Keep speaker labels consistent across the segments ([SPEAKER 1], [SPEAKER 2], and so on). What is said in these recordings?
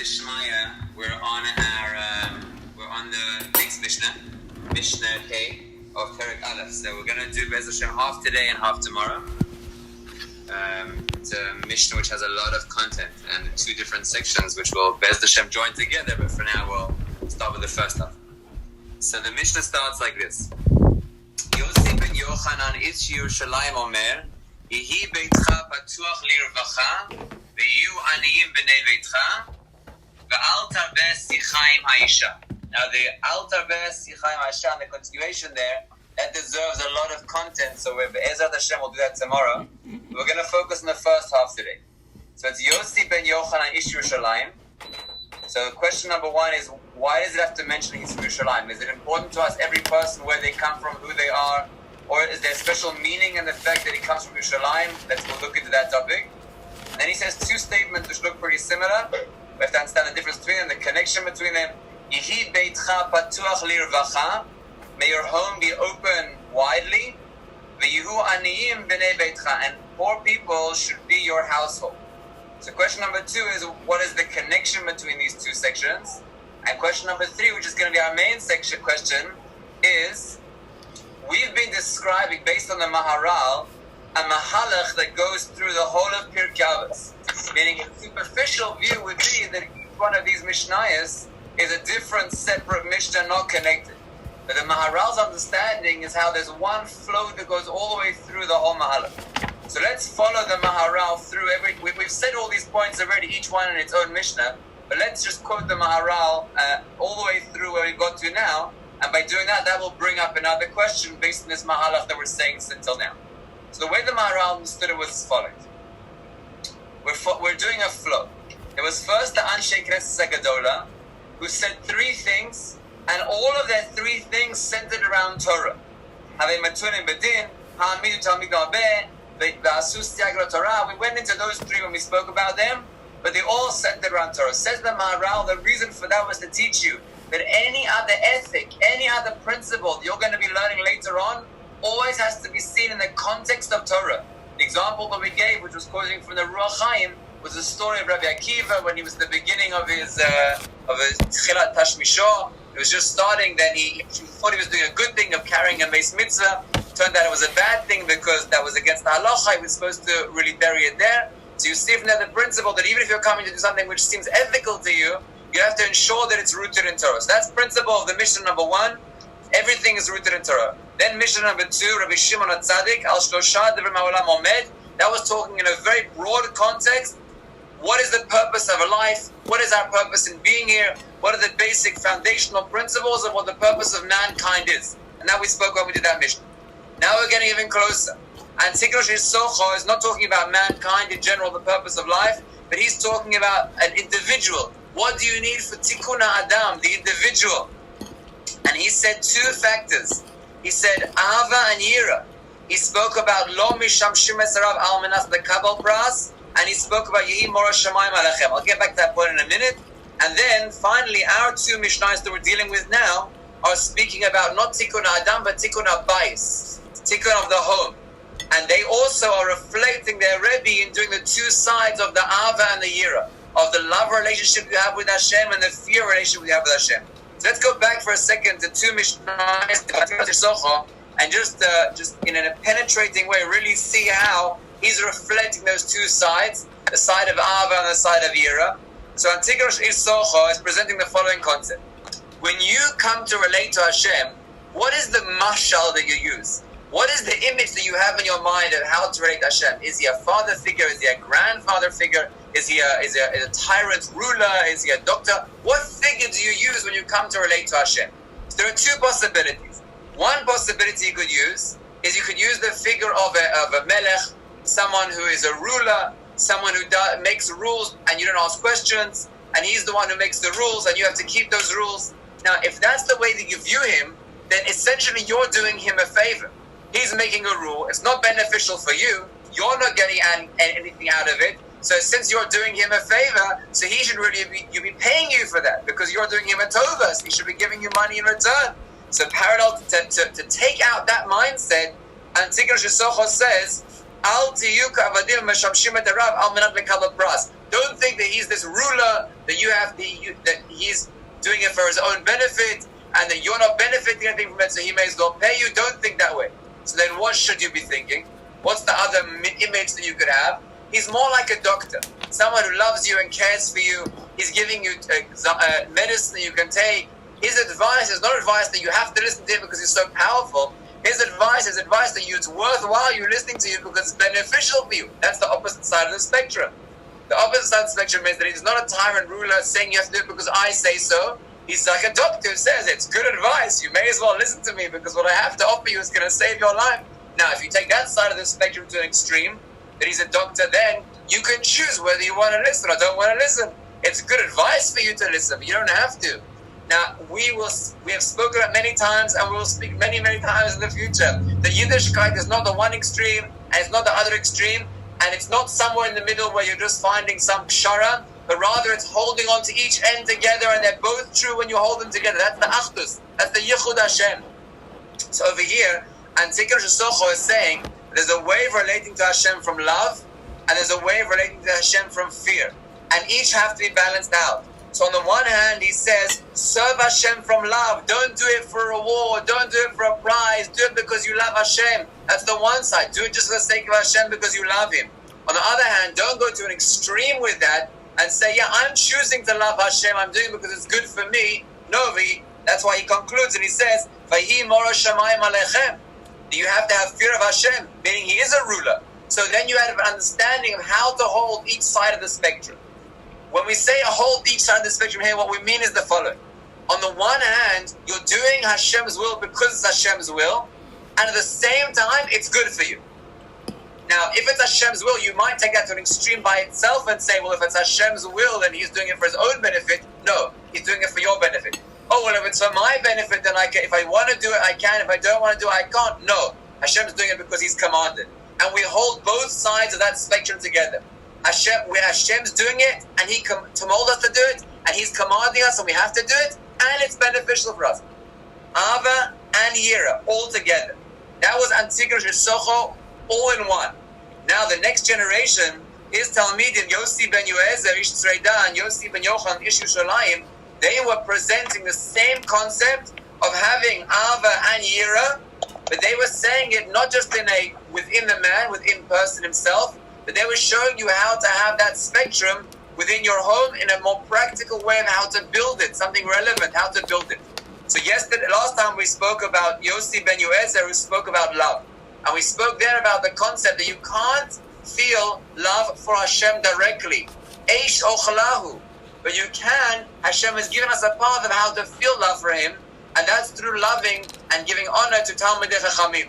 [SPEAKER 1] Shmaya, we're on the next Mishnah K of Perkei Avos. So we're going to do Be'ez Hashem half today and half tomorrow. It's a Mishnah which has a lot of content and two different sections which will Be'ez Hashem join together, but for now we'll start with the first half. So the Mishnah starts like this. Yossi ben Yochanan Ish Yerushalayim Omer Yehi Beitcha Patuach Lirvacha Ve'yu Aniyim B'nei Beitcha Ve'al Tarbeh Sichaim Ha'isha. Now the Al Tarbeh Sichaim Ha'isha, and the continuation there, that deserves a lot of content, so we're Be'ezrat Hashem, we'll do that tomorrow. We're going to focus on the first half today. So it's Yossi ben Yochanan Ish Yerushalayim. So question number one is, why does it have to mention he's from Yerushalayim? Is it important to us, every person, where they come from, who they are? Or is there a special meaning in the fact that he comes from Yerushalayim? We'll look into that topic. And then he says two statements which look pretty similar. We have to understand the difference between them, the connection between them. Yehi beitcha patuach lirvacha. May your home be open widely. Ve'yihu aniyim b'nei beitcha. And poor people should be your household. So question number two is, what is the connection between these two sections? And question number three, which is going to be our main section question, is we've been describing, based on the Maharal, a mahalach that goes through the whole of Perkei Avos. Meaning a superficial view would be that each one of these Mishnayos is a different, separate Mishnah, not connected. But the Maharal's understanding is how there's one flow that goes all the way through the whole mahalach. So let's follow the Maharal through we've said all these points already, each one in its own Mishnah, but let's just quote the Maharal all the way through where we've got to now, and by doing that, that will bring up another question based on this Mahalach that we're saying until now. So the way the Maharal understood it was as follows. We're doing a flow. There was first the Anshe Knesset Gadola, who said three things, and all of their three things centered around Torah. Havei matunim bedin, ha'amidu talmid rabeh, ve'asu stiag Torah. We went into those three when we spoke about them, but they all centered around Torah. Says the Maharal, the reason for that was to teach you that any other ethic, any other principle that you're going to be learning later on, always has to be seen in the context of Torah. The example that we gave, which was quoting from the Ruach Chaim, was the story of Rabbi Akiva when he was at the beginning of his Tchilat Tashmisho. It was just starting, then he thought he was doing a good thing of carrying a Meis Mitzvah. Turned out it was a bad thing because that was against the halacha. He was supposed to really bury it there. So you see from there the principle that even if you're coming to do something which seems ethical to you, you have to ensure that it's rooted in Torah. So that's principle of the Mishnah number one. Everything is rooted in Torah. Then Mishnah number two, Rabbi Shimon HaTzadik, Al Shlosha Devrim HaOlam Omed. That was talking in a very broad context. What is the purpose of a life? What is our purpose in being here? What are the basic foundational principles of what the purpose of mankind is? And that we spoke when we did that Mishnah. Now we're getting even closer. And Tikrosh Socho is not talking about mankind in general, the purpose of life, but he's talking about an individual. What do you need for Tikkun Adam, the individual? And he said two factors. He said Ahava and Yira. He spoke about Lo Mishamshim Esarav Al Menas the Kabal Pras, and he spoke about Yehi Mora Shamayim Alechem. I'll get back to that point in a minute. And then finally, our two Mishnahs that we're dealing with now are speaking about not Tikkun Adam, but Tikkun Abayis, Tikkun of the home. And they also are reflecting their Rebbe in doing the two sides of the Ahava and the Yira, of the love relationship you have with Hashem and the fear relationship you have with Hashem. So let's go back for a second to two Mishnahs and just in a penetrating way really see how he's reflecting those two sides, the side of Ahava and the side of Yira. So Antigrosh Isocho is presenting the following concept. When you come to relate to Hashem, what is the mashal that you use? What is the image that you have in your mind of how to relate to Hashem? Is he a father figure? Is he a grandfather figure? Is he a tyrant ruler? Is he a doctor? What figure do you use when you come to relate to Hashem? So there are two possibilities. One possibility you could use is you could use the figure of a melech, someone who is a ruler, someone who makes rules and you don't ask questions, and he's the one who makes the rules and you have to keep those rules. Now, if that's the way that you view him, then essentially you're doing him a favor. He's making a rule. It's not beneficial for you. You're not getting anything out of it. So since you're doing him a favor, so he should really be paying you for that because you're doing him a tova. So he should be giving you money in return. So parallel to take out that mindset, Antigrosh Socho says, Al tiyu ka'avadim meshamshim et harav al menat lekabel pras. Don't think that he's this ruler, that that he's doing it for his own benefit, and that you're not benefiting anything from it, so he may as well pay you. Don't think that way. So then what should you be thinking? What's the other image that you could have? He's more like a doctor, someone who loves you and cares for you. He's giving you medicine that you can take. His advice is not advice that you have to listen to him because he's so powerful. His advice is advice that it's worthwhile you listening to you because it's beneficial for you. That's the opposite side of the spectrum. The opposite side of the spectrum means that he's not a tyrant ruler saying you have to do it because I say so. He's like a doctor who says it's good advice. You may as well listen to me because what I have to offer you is going to save your life. Now, if you take that side of the spectrum to an extreme, that he's a doctor, then you can choose whether you want to listen or don't want to listen. It's good advice for you to listen, but you don't have to. Now, we have spoken about many times, and we will speak many, many times in the future. The Yiddishkeit is not the one extreme, and it's not the other extreme, and it's not somewhere in the middle where you're just finding some pshara, but rather it's holding on to each end together, and they're both true when you hold them together. That's the Achdus. That's the Yichud Hashem. So over here, Antikar Shesocho is saying there's a way of relating to Hashem from love, and there's a way of relating to Hashem from fear. And each have to be balanced out. So on the one hand, he says, serve Hashem from love. Don't do it for a reward. Don't do it for a prize. Do it because you love Hashem. That's the one side. Do it just for the sake of Hashem because you love Him. On the other hand, don't go to an extreme with that and say, yeah, I'm choosing to love Hashem. I'm doing it because it's good for me. No, that's why he concludes and he says, Vahi mora shamayim alechem. You have to have fear of Hashem, meaning He is a ruler. So then you have an understanding of how to hold each side of the spectrum. When we say hold each side of the spectrum here, what we mean is the following. On the one hand, you're doing Hashem's will because it's Hashem's will, and at the same time, it's good for you. Now, if it's Hashem's will, you might take that to an extreme by itself and say, well, if it's Hashem's will, then He's doing it for His own benefit. No, He's doing it for your benefit. Oh, well, if it's for my benefit, then I can. If I want to do it, I can. If I don't want to do it, I can't. No, Hashem's doing it because He's commanded. And we hold both sides of that spectrum together. Hashem's doing it, and He told us to do it, and He's commanding us, and we have to do it, and it's beneficial for us. Ava and Yira, all together. That was Antikar Shesocho, all in one. Now the next generation, his Talmidim, Yossi ben Yoezer, Ish Tzreida, and Yossi ben Yochanan, Ish Yerushalayim, they were presenting the same concept of having Ava and Yira, but they were saying it not just within the man, within person himself, but they were showing you how to have that spectrum within your home in a more practical way of how to build it, something relevant, how to build it. So last time we spoke about Yossi ben Yoezer, who spoke about love. And we spoke there about the concept that you can't feel love for Hashem directly. Eish ochlahu. But you can, Hashem has given us a path of how to feel love for Him, and that's through loving and giving honor to Talmidei Chachamim.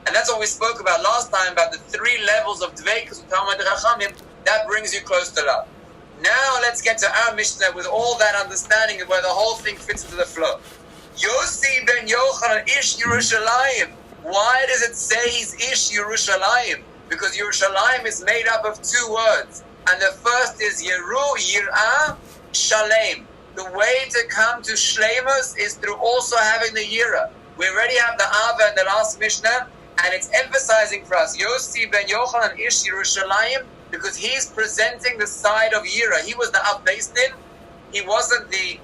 [SPEAKER 1] And that's what we spoke about last time, about the 3 levels of Dveikus with Talmidei Chachamim. That brings you close to love. Now let's get to our Mishnah with all that understanding of where the whole thing fits into the flow. Yossi ben Yochanan Ish Yerushalayim. Why does it say he's Ish Yerushalayim? Because Yerushalayim is made up of 2 words. And the first is Yeru, Yir'ah, Shalem. The way to come to Shleimus is through also having the Yira. We already have the Ava in the last Mishnah, and it's emphasizing for us Yossi ben Yochanan Ish Yerushalayim because he's presenting the side of Yira. He was the Av Beis Din. He wasn't the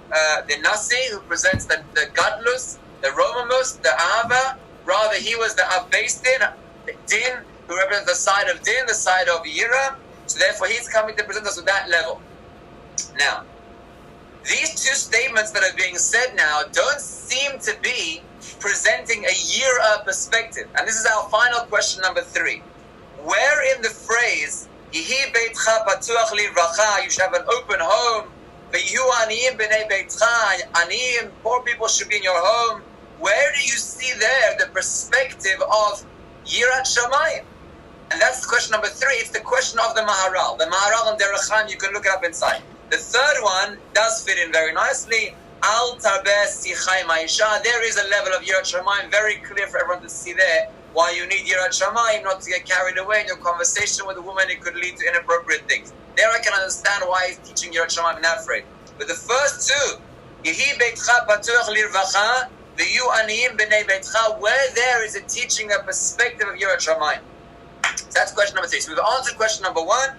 [SPEAKER 1] Nasi who presents the Gadlus, the Romamus, the Ava. Rather, he was the Av Beis Din, who represents the side of Din, the side of Yira. So therefore, he's coming to present us with that level. Now, these 2 statements that are being said now don't seem to be presenting a Yira perspective. And this is our final question, number 3. Where in the phrase, Yihi beitcha patuach livracha, you should have an open home, V'yu aniyim b'nei beitcha, aniyim, poor people should be in your home, where do you see there the perspective of Yirat Shamayim? And that's question number 3. It's the question of the Maharal. The Maharal on Derech Chaim, you can look it up inside. The third one does fit in very nicely. Al Tarbeh Sichai Ma'isha. There is a level of Yirat Shamayim, very clear for everyone to see there. Why you need Yirat Shamayim, not to get carried away in your conversation with a woman, it could lead to inappropriate things. There I can understand why he's teaching Yirat Shamayim in that phrase. But the first 2, Yehi Beitcha Patuach Lirvacha, V'yu Aniyim B'nei Beitcha, where there is a teaching, a perspective of Yirat Shamayim. So that's question number 3. So we've answered question number 1.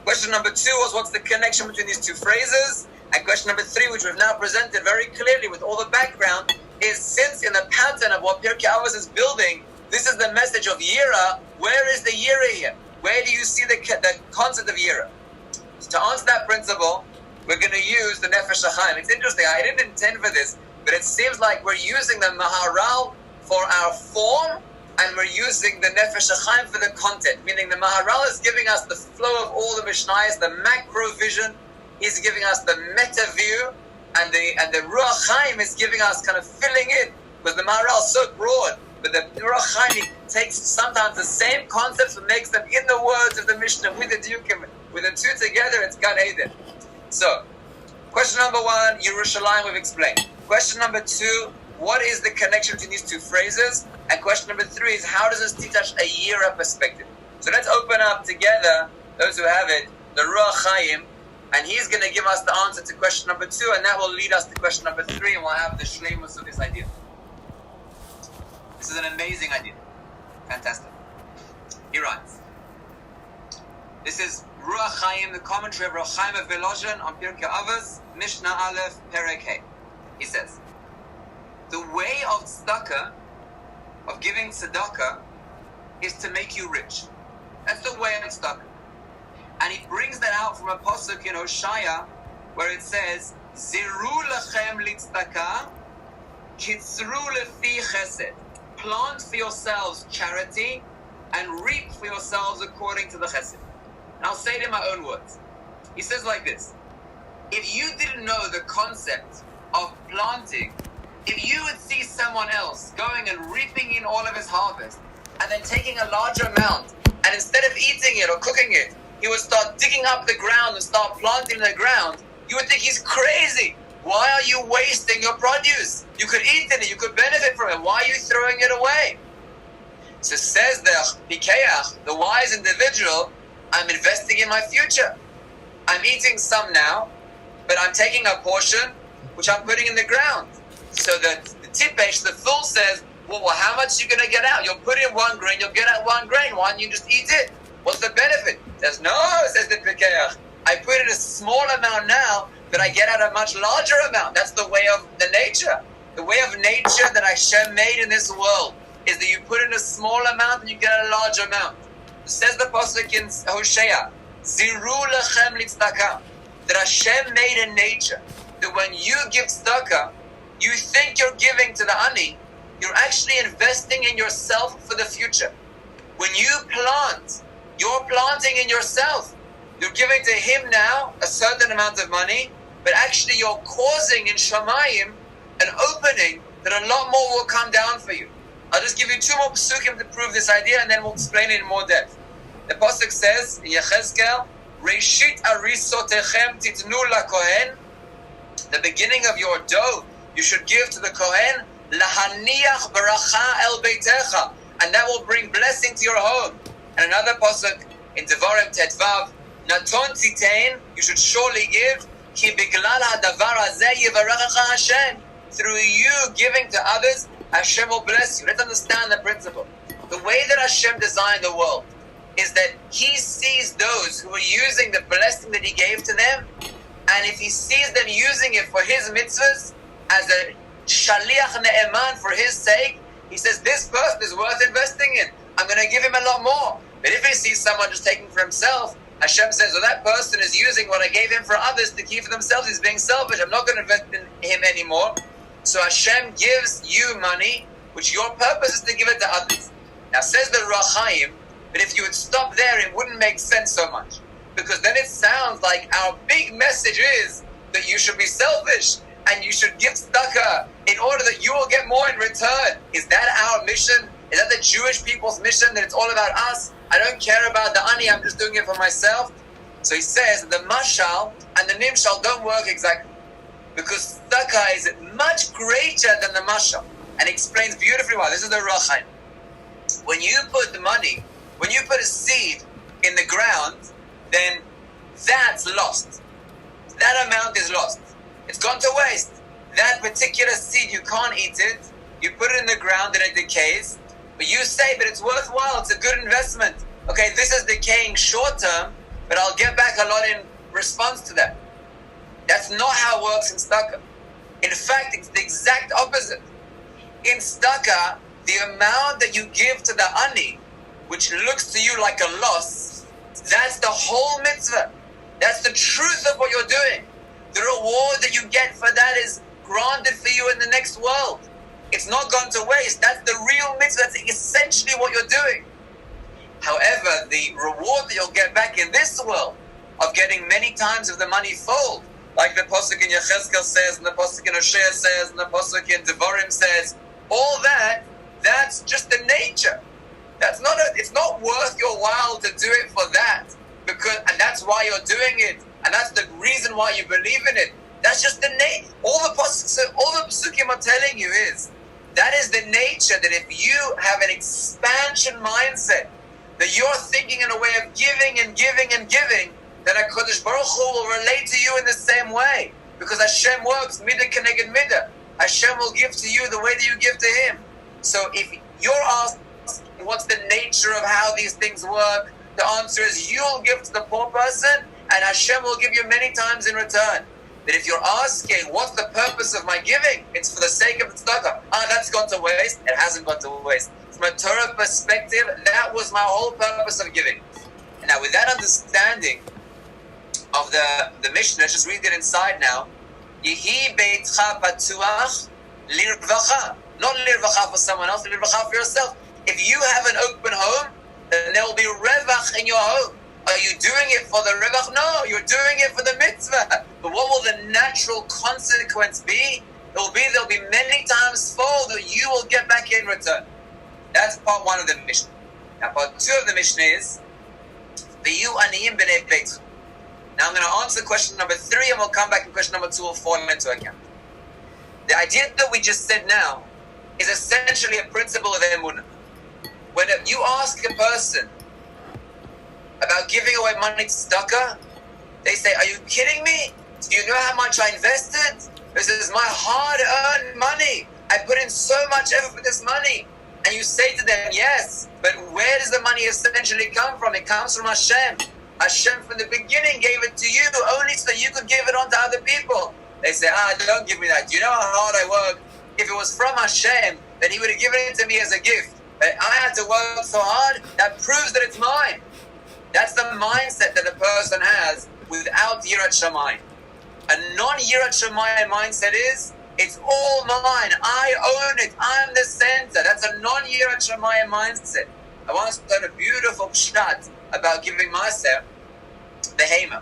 [SPEAKER 1] Question number 2 was what's the connection between these two phrases? And question number 3, which we've now presented very clearly with all the background, is since in the pattern of what Perkei Avos is building, this is the message of Yira. Where is the Yira here? Where do you see the concept of Yira? So to answer that principle, we're going to use the Nefesh HaChaim. It's interesting, I didn't intend for this, but it seems like we're using the Maharal for our form, and we're using the Nefesh HaChaim for the content. Meaning the Maharal is giving us the flow of all the Mishnayos, the macro vision. He's giving us the meta view, and the Ruach Chaim is giving us kind of filling in, because the Maharal is so broad. But the Ruach Chaim takes sometimes the same concepts and makes them in the words of the Mishnah with the Dukim. With the two together, it's Gan Eden. So, question number 1, Yerushalayim, we've explained. Question number 2, what is the connection between these two phrases? And question number 3 is, how does this teach us a Yira perspective? So let's open up together, those who have it, the Ruach Chaim, and he's going to give us the answer to question number 2, and that will lead us to question number 3, and we'll have the shleimus of this idea. This is an amazing idea. Fantastic. He writes, this is Ruach Chaim, the commentary of Rav Chaim of Volozhin on Perkei Avos, Mishnah Aleph, Perek Hey. He says, the way of tzedakah, of giving tzedakah, is to make you rich. That's the way of tzedakah. And he brings that out from a pasuk in Hosea, where it says, Ziru lechem litzedakah, kitzru lefi chesed. Plant for yourselves charity, and reap for yourselves according to the chesed. And I'll say it in my own words. He says like this, if you didn't know the concept of planting, if you would see someone else going and reaping in all of his harvest, and then taking a larger amount, and instead of eating it or cooking it, he would start digging up the ground and start planting the ground, you would think he's crazy. Why are you wasting your produce? You could eat it, you could benefit from it. Why are you throwing it away? So says the Pikeach, the wise individual, I'm investing in my future. I'm eating some now, but I'm taking a portion which I'm putting in the ground. So the Tipesh, the fool, says, well, how much are you going to get out? You'll put in 1 grain, you'll get out 1 grain. Why don't you just eat it? What's the benefit? Says, no, says the Pikeach. I put in a small amount now, but I get out a much larger amount. That's the way of the nature. The way of nature that Hashem made in this world is that you put in a small amount and you get a large amount. Says the pasuk in Hosea, Ziru lechem litzedakah, that Hashem made in nature, that when you give tzedakah, you think you're giving to the ani, you're actually investing in yourself for the future. When you plant, you're planting in yourself. You're giving to him now a certain amount of money, but actually you're causing in Shamayim an opening that a lot more will come down for you. I'll just give you 2 more psukim to prove this idea, and then we'll explain it in more depth. The pasuk says in Yechezkel, Reishit arisotechem titnu lakohen, the beginning of your dough you should give to the kohen, lahaniach baracha el beitecha, and that will bring blessing to your home. And another pasuk in Devarim Tetvav, Naton titein, you should surely give, ki biglal hadavar hazeh yivarechecha Hashem. Through you giving to others, Hashem will bless you. Let's understand the principle. The way that Hashem designed the world is that He sees those who are using the blessing that He gave to them, and if He sees them using it for His mitzvahs, as a shaliach ne'eman for His sake, He says, this person is worth investing in. I'm going to give him a lot more. But if He sees someone just taking for himself, Hashem says, well, that person is using what I gave him for others to keep for themselves. He's being selfish. I'm not going to invest in him anymore. So Hashem gives you money, which your purpose is to give it to others. Now says the Ruach Chaim, but if you would stop there, it wouldn't make sense so much. Because then it sounds like our big message is that you should be selfish and you should give tzedakah in order that you will get more in return. Is that our mission? Is that the Jewish people's mission, that it's all about us? I don't care about the ani, I'm just doing it for myself. So he says the mashal and the nimshal don't work exactly. Because tzedakah is much greater than the mashal. And he explains beautifully why. This is the Ruach Chaim. When you put the money, when you put a seed in the ground, then that's lost. That amount is lost. It's gone to waste. That particular seed, you can't eat it. You put it in the ground and it decays. But you say, but it's worthwhile. It's a good investment. Okay, this is decaying short term, but I'll get back a lot in response to that. That's not how it works in tzedakah. In fact, it's the exact opposite. In tzedakah, the amount that you give to the ani, which looks to you like a loss, that's the whole mitzvah. That's the truth of what you're doing. The reward that you get for that is granted for you in the next world. It's not gone to waste. That's the real mitzvah. That's essentially what you're doing. However, the reward that you'll get back in this world of getting many times of the money fold, like the Pasuk in Yechezkel says, and the Pasuk in Hosea says, and the Pasuk in Devarim says, all that, that's just the nature. It's not worth your while to do it for that. And that's why you're doing it. And that's the reason why you believe in it. That's just the nature. All the Pasukim are telling you is, that is the nature, that if you have an expansion mindset, that you're thinking in a way of giving and giving and giving, then HaKadosh Baruch Hu will relate to you in the same way. Because Hashem works midah keneged midah. Hashem will give to you the way that you give to Him. So if you're asking what's the nature of how these things work, the answer is you'll give to the poor person and Hashem will give you many times in return. But if you're asking what's the purpose of my giving, it's for the sake of the tzedakah. That's gone to waste. It hasn't gone to waste. From a Torah perspective, that was my whole purpose of giving. And now with that understanding of the Mishnah, let's just read it inside now. Yehi beitcha patuach lirvacha. Not lirvacha for someone else, lirvacha for yourself. If you have an open home, then there will be revach in your home. Are you doing it for the revach? No, you're doing it for the mitzvah. But what will the natural consequence be? There'll be many times fold that you will get back in return. That's part one of the Mishnah. Now part two of the Mishnah is V'yu aniyim b'nei beit. Now I'm going to answer question number 3 and we'll come back to question number 2 or 4 into account. The idea that we just said now is essentially a principle of emunah. When you ask a person about giving away money to tzedakah, they say, are you kidding me? Do you know how much I invested? This is my hard-earned money. I put in so much effort for this money. And you say to them, yes, but where does the money essentially come from? It comes from Hashem. Hashem from the beginning gave it to you only so that you could give it on to other people. They say, don't give me that. Do you know how hard I worked? If it was from Hashem, then He would have given it to me as a gift. But I had to work so hard, that proves that it's mine. That's the mindset that a person has without Yirat Shamayim. A non-Yirat Shamayim mindset is, it's all mine. I own it. I'm the center. That's a non-Yirat Shamayim mindset. I once heard a beautiful pshat about giving Maaser Behema.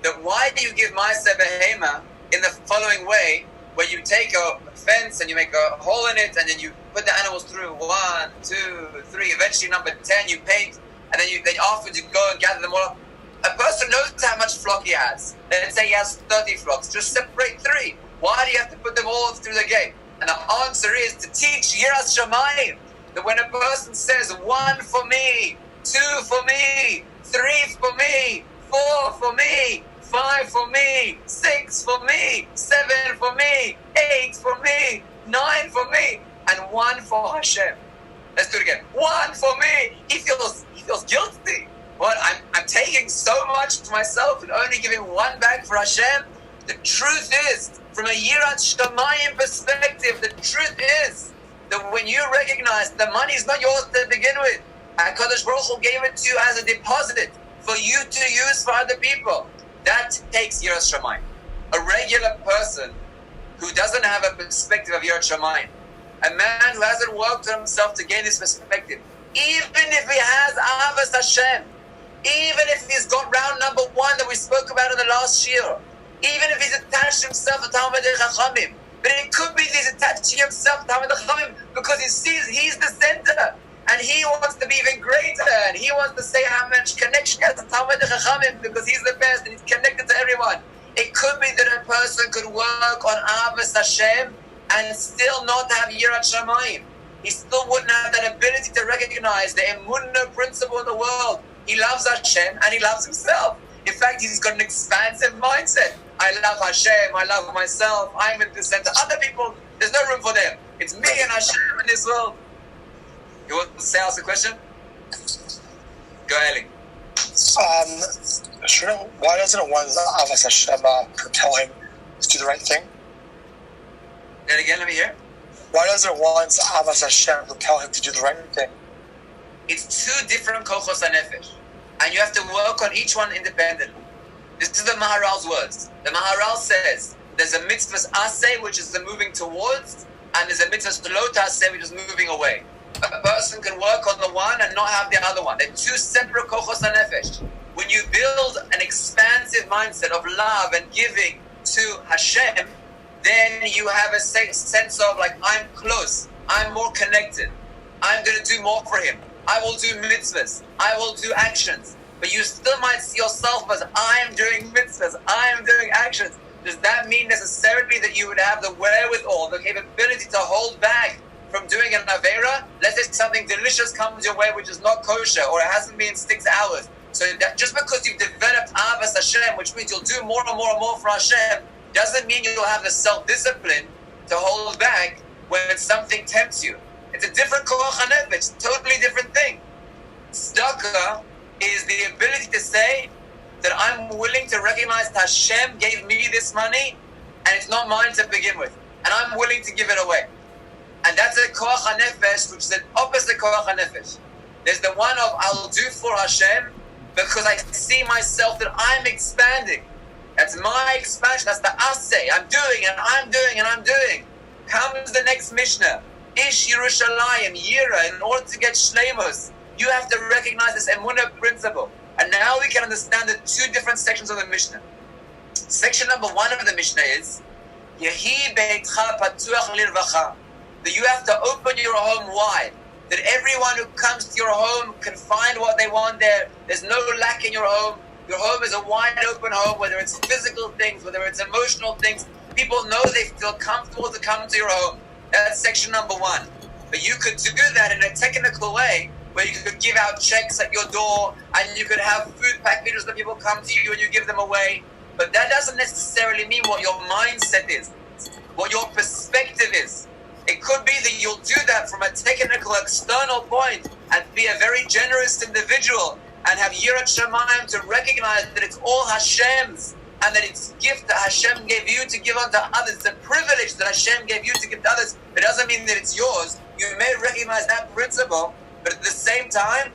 [SPEAKER 1] That why do you give Maaser Behema in the following way, where you take a fence and you make a hole in it and then you put the animals through 1, 2, 3, eventually number 10 you paint, and then afterwards you go and gather them all up. A person knows how much flock he has. Let's say he has 30 flocks. Just separate 3. Why do you have to put them all through the gate? And the answer is to teach Yiras Shamayim. That when a person says 1 for me, 2 for me, 3 for me, 4 for me, 5 for me, 6 for me, 7 for me, 8 for me, 9 for me, and 1 for Hashem. Let's do it again. 1 for me. He feels guilty. What? I'm taking so much to myself and only giving 1 back for Hashem. The truth is, from a Yirat Shamayim perspective, the truth is that when you recognize the money is not yours to begin with, HaKadosh Baruch Hu gave it to you as a deposit for you to use for other people. That takes Yirat Shamayim. A regular person who doesn't have a perspective of Yirat Shamayim, a man who hasn't worked on himself to gain this perspective, even if he has Avos Hashem, even if he's got round number 1 that we spoke about in the last year, even if he's attached himself to Talmidei Chachamim, but it could be he's attaching himself to Talmidei Chachamim because he sees he's the center and he wants to be even greater and he wants to say how much connection he has to Talmidei Chachamim because he's the best and he's connected to everyone. It could be that a person could work on Avos Hashem and still not have Yirat Shamayim. He still wouldn't have that ability to recognize the emunah principle in the world. He loves Hashem and he loves himself. In fact, he's got an expansive mindset. I love Hashem, I love myself, I'm in the center. Other people, there's no room for them. It's me and Hashem in this world. You want to ask a question? Go, Ellie.
[SPEAKER 2] Why doesn't one's Avos Hashem propel him to do the right thing?
[SPEAKER 1] Then again, let me hear.
[SPEAKER 2] Why doesn't one's Avos Hashem propel him to do the right thing?
[SPEAKER 1] It's two different kochos hanefesh, and you have to work on each one independently. This is the Maharal's words. The Maharal says there's a mitzvah aseh, which is the moving towards, and there's a mitzvah lo taseh, which is moving away. A person can work on the one and not have the other one. They're two separate kochos hanefesh. When you build an expansive mindset of love and giving to Hashem, then you have a sense of like, I'm close, I'm more connected, I'm going to do more for him, I will do mitzvahs, I will do actions. But you still might see yourself as, I'm doing mitzvahs, I'm doing actions. Does that mean necessarily that you would have the wherewithal, the capability to hold back from doing an avera? Let's say something delicious comes your way which is not kosher, or it hasn't been 6 hours. So that just because you've developed Avos Hashem, which means you'll do more and more and more for Hashem, doesn't mean you'll have the self-discipline to hold back when something tempts you. It's a different koach hanefesh, totally different thing. Tzedakah is the ability to say that I'm willing to recognize that Hashem gave me this money and it's not mine to begin with, and I'm willing to give it away. And that's a koach hanefesh, which is the opposite koach hanefesh. There's the one of I'll do for Hashem because I see myself that I'm expanding. That's my expansion. That's the aseh. I'm doing and I'm doing and I'm doing. Comes the next Mishnah. Ish Yerushalayim, Yira. In order to get Shleimus, you have to recognize this Emunah principle. And now we can understand the two different sections of the Mishnah. Section number 1 of the Mishnah is Yehi beitcha patuach lirvacha. That you have to open your home wide. That everyone who comes to your home can find what they want there. There's no lack in your home. Your home is a wide open home, whether it's physical things, whether it's emotional things. People know they feel comfortable to come to your home. That's section number 1. But you could do that in a technical way, where you could give out checks at your door, and you could have food packages that people come to you and you give them away. But that doesn't necessarily mean what your mindset is, what your perspective is. It could be that you'll do that from a technical external point and be a very generous individual and have Yirat Shamayim to recognize that it's all Hashem's and that it's a gift that Hashem gave you to give unto others. It's a privilege that Hashem gave you to give to others. It doesn't mean that it's yours. You may recognize that principle, but at the same time,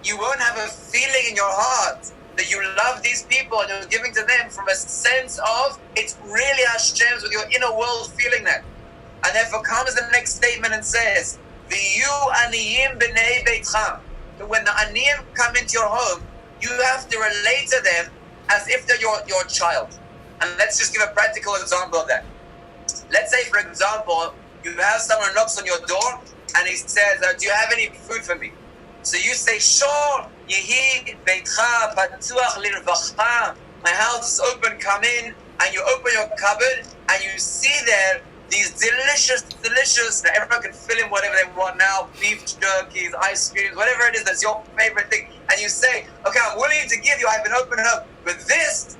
[SPEAKER 1] you won't have a feeling in your heart that you love these people and you're giving to them from a sense of it's really Hashem's, with your inner world feeling that. And therefore comes the next statement and says, V'yu aniyim b'nei beitcha. That when the aniyim come into your home, you have to relate to them as if they're your child. And let's just give a practical example of that. Let's say, for example, you have someone who knocks on your door and he says, do you have any food for me? So you say, sure, yehi beitcha patuach lirvacha. My house is open, come in. And you open your cupboard and you see there these delicious, that everyone can fill in whatever they want now, beef jerkies, ice creams, whatever it is that's your favorite thing. And you say, okay, I'm willing to give you, I've been opening up, but this,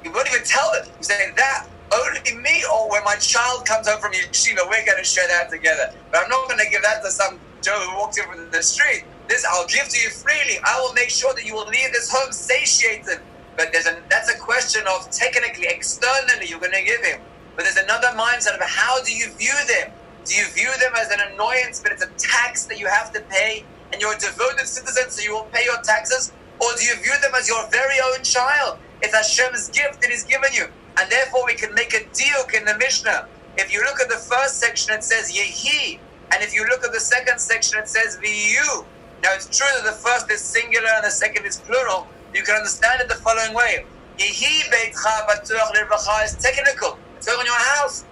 [SPEAKER 1] you won't even tell them. You say, that, only me, or when my child comes home from yeshiva, we're going to share that together. But I'm not going to give that to some Joe who walks in from the street. This I'll give to you freely. I will make sure that you will leave this home satiated. But that's a question of technically, externally, you're going to give him. But there's another mindset of how do you view them? Do you view them as an annoyance, but it's a tax that you have to pay, and you're a devoted citizen, so you will pay your taxes? Or do you view them as your very own child? It's Hashem's gift that He's given you. And therefore we can make a diuk in the Mishnah. If you look at the first section, it says Yehi. And if you look at the second section, it says V'yu. Now it's true that the first is singular and the second is plural. You can understand it the following way. Yehi beitcha batuach lirvacha is technical. So in your house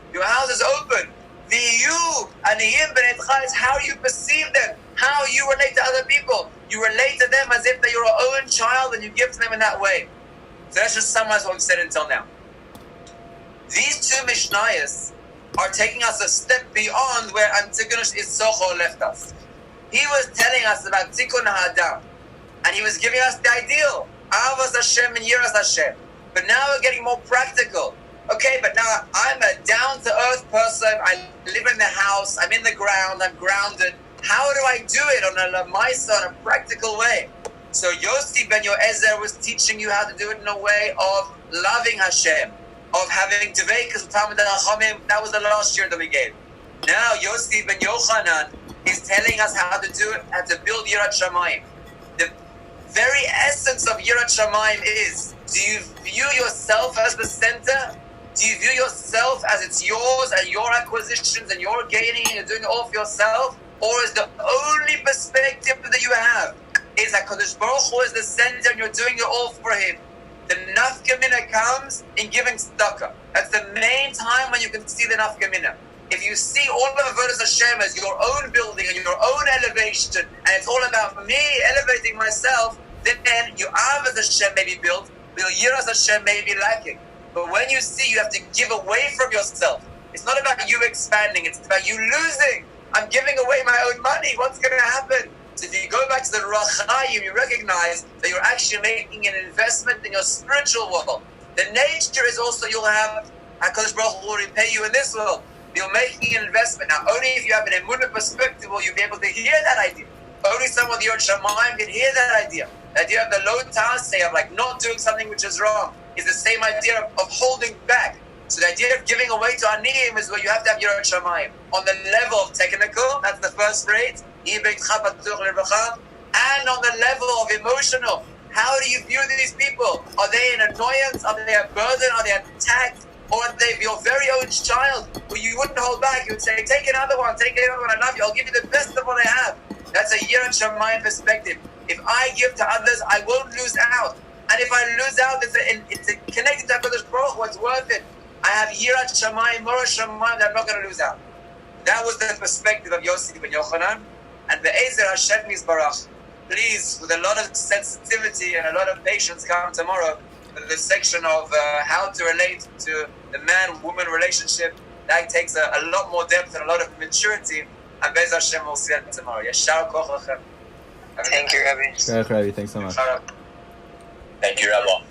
[SPEAKER 1] is open. V'yu aniyim b'neitcha is how you perceive them, how you relate to other people. You relate to them as if they're your own child and you give to them in that way. So let's just summarize what we've said until now. These two Mishnayos are taking us a step beyond where Antigonus Issocho left us. He was telling us about Tikkun HaAdam, and he was giving us the ideal, Avos Hashem and Yiras Hashem. But now we're getting more practical. Okay, but now I'm a down-to-earth person. I live in the house. I'm in the ground. I'm grounded. How do I do it on a lamaisa, on a practical way? So Yossi ben Yoezer was teaching you how to do it in a way of loving Hashem, of having Dveikus with Talmidei Chachamim. That was the last year that we gave. Now Yossi ben Yochanan is telling us how to do it, how to build Yirat Shamayim. The very essence of Yirat Shamayim is, do you view yourself as the center? Do you view yourself as it's yours and your acquisitions and your gaining and you're doing it all for yourself? Or is the only perspective that you have is that Kadosh Baruch Hu is the center and you're doing it all for Him? The nafka mina comes in giving tzedakah. That's the main time when you can see the nafka mina. If you see all of Avodas Hashem as your own building and your own elevation, and it's all about me elevating myself, then your Avos Hashem may be built, but your Yiras Hashem may be lacking. But when you see you have to give away from yourself, it's not about you expanding, it's about you losing. I'm giving away my own money. What's going to happen? So if you go back to the Ruach Chaim, you recognize that you're actually making an investment in your spiritual world. The nature is also you'll have HaKadosh Baruch Hu will repay you in this world. You're making an investment. Now, only if you have an emunah perspective will you be able to hear that idea. Only someone with Yirat Shamayim can hear that idea. The idea of the lo ta'aseh, of like not doing something which is wrong, is the same idea of holding back. So the idea of giving away to aniyim is where you have to have Yirat Shamayim. On the level of technical, that's the first rate, and on the level of emotional, how do you view these people? Are they an annoyance? Are they a burden? Are they attacked? Or are they your very own child who you wouldn't hold back? You would say, take another one, I love you, I'll give you the best of what I have. That's a Yirat Shamayim perspective. If I give to others, I won't lose out. And if I lose out, it's connected to HaKadosh Baruch Hu, it's worth it. I have Yirat Shamayim, Mora Shamayim, that I'm not going to lose out. That was the perspective of Yossi ben Yochanan. And Be'ezer Hashem Yisbarach, please, with a lot of sensitivity and a lot of patience, come tomorrow with the section of how to relate to the man-woman relationship. That takes a lot more depth and a lot of maturity. And Be'ezer Hashem will see that tomorrow. Yashar koch lachem.
[SPEAKER 2] Thank you, Rabbi.
[SPEAKER 3] Rabbi, thanks so much.
[SPEAKER 1] Thank you, Rabbi.